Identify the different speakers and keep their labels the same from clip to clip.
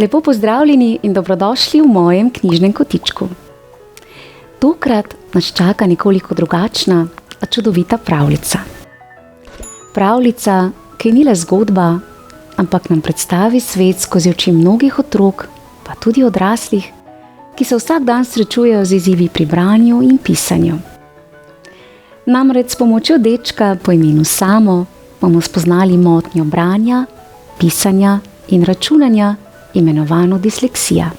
Speaker 1: Lepo pozdravljeni in dobrodošli v mojem knjižnem kotičku. Tokrat nas čaka nekoliko drugačna, a čudovita pravljica. Pravljica, ki ni le zgodba, ampak nam predstavi svet skozi oči mnogih otrok, pa tudi odraslih, ki se vsak dan srečujejo z izzivi pri branju in pisanju. Namreč s pomočjo dečka po imenu Samo bomo spoznali motnjo branja, pisanja in računanja, imenovano disleksija.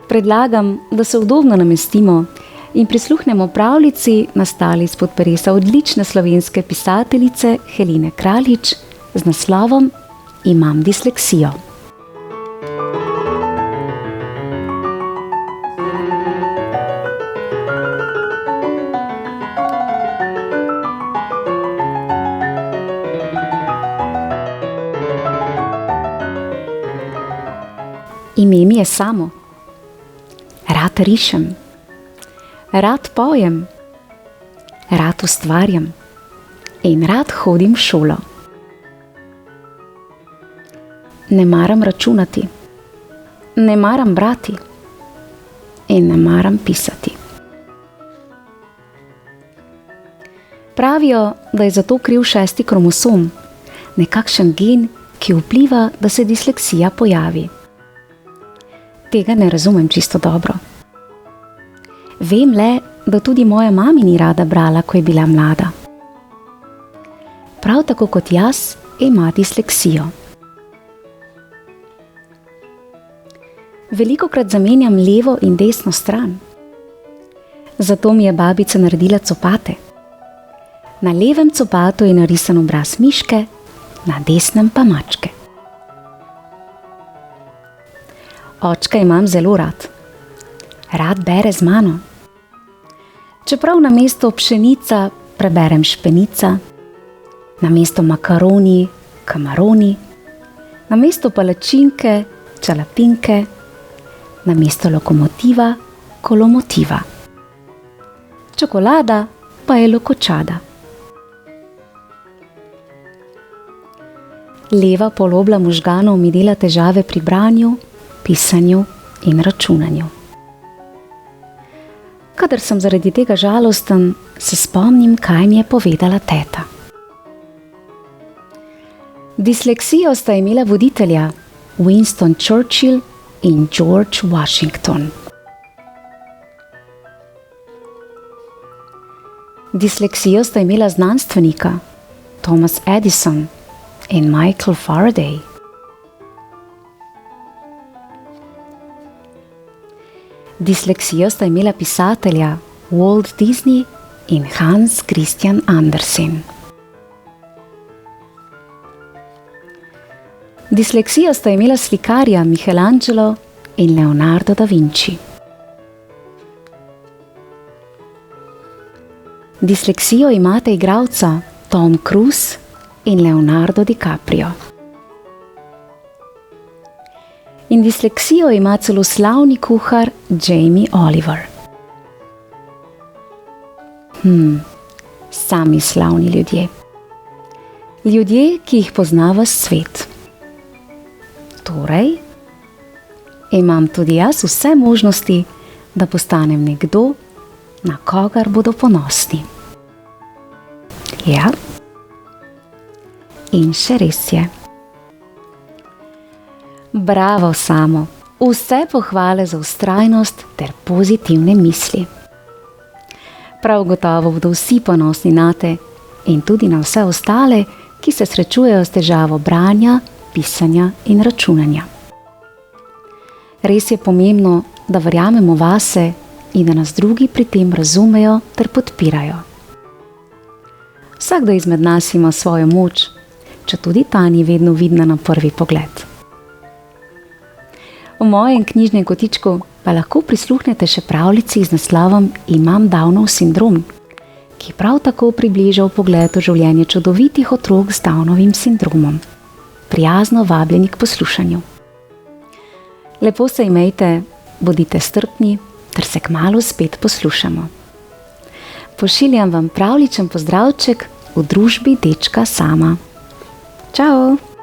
Speaker 1: Predlagam, da se udobno namestimo in prisluhnemo pravljici, nastali izpod peresa odlične slovenske pisateljice Heline Kraljič z naslovom Imam disleksijo. Ime mi je Samo. Rad rišem, rad pojem, rad ustvarjam in rad hodim v šolo. Ne maram računati, ne maram brati in ne maram pisati. Pravijo, da je za to kriv 6. kromosom, nekakšen gen, ki vpliva, da se disleksija pojavi. Tega ne razumem čisto dobro. Vem le, da tudi moja mami ni rada brala, ko je bila mlada. Prav tako kot jaz, ima disleksijo. Velikokrat zamenjam levo in desno stran. Zato mi je babica naredila copate. Na levem copatu je narisan obraz miške, na desnem pa mačke. Očka imam zelo rad. Rad bere z mano. Čeprav namesto pšenica preberem špenica, namesto makaroni kamaroni, namesto palačinke čalapinke, namesto lokomotiva kolomotiva. Čokolada pa je lokočada. Leva polobla možganov mi dela težave pri branju, pisanju in računanju. Kadar sem zaradi tega žalosten, se spomnim, kaj mi je povedala teta. Disleksijo sta imela voditelja Winston Churchill in George Washington. Disleksijo sta imela znanstvenika Thomas Edison in Michael Faraday. Disleksijo sta imela pisatelja Walt Disney in Hans Christian Andersen. Disleksijo sta imela slikarja Michelangelo in Leonardo da Vinci. Disleksijo imate igralca Tom Cruise in Leonardo DiCaprio. In disleksijo ima celo slavni kuhar Jamie Oliver. Sami slavni ljudje. Ljudje, ki jih pozna ves svet. Torej, imam tudi jaz vse možnosti, da postanem nekdo, na kogar bodo ponosni. Ja. In še res je. Bravo, Samo. Vse pohvale za vztrajnost ter pozitivne misli. Prav gotovo bodo vsi ponosni nate in tudi na vse ostale, ki se srečujejo s težavo branja, pisanja in računanja. Res je pomembno, da verjamemo vase in da nas drugi pri tem razumejo ter podpirajo. Vsakdo izmed nas ima svojo moč, četudi ta ni vedno vidna na prvi pogled. V mojem knjižnem kotičku pa lahko prisluhnete še pravljici z naslovom Imam Downov sindrom, ki prav tako približa vpogled v življenje čudovitih otrok z Downovim sindromom. prijazno vabljeni k poslušanju. Lepo se imejte, bodite strpni, ter se kmalu spet poslušamo. Pošiljam vam pravličen pozdravček v družbi dečka Sama. Čau!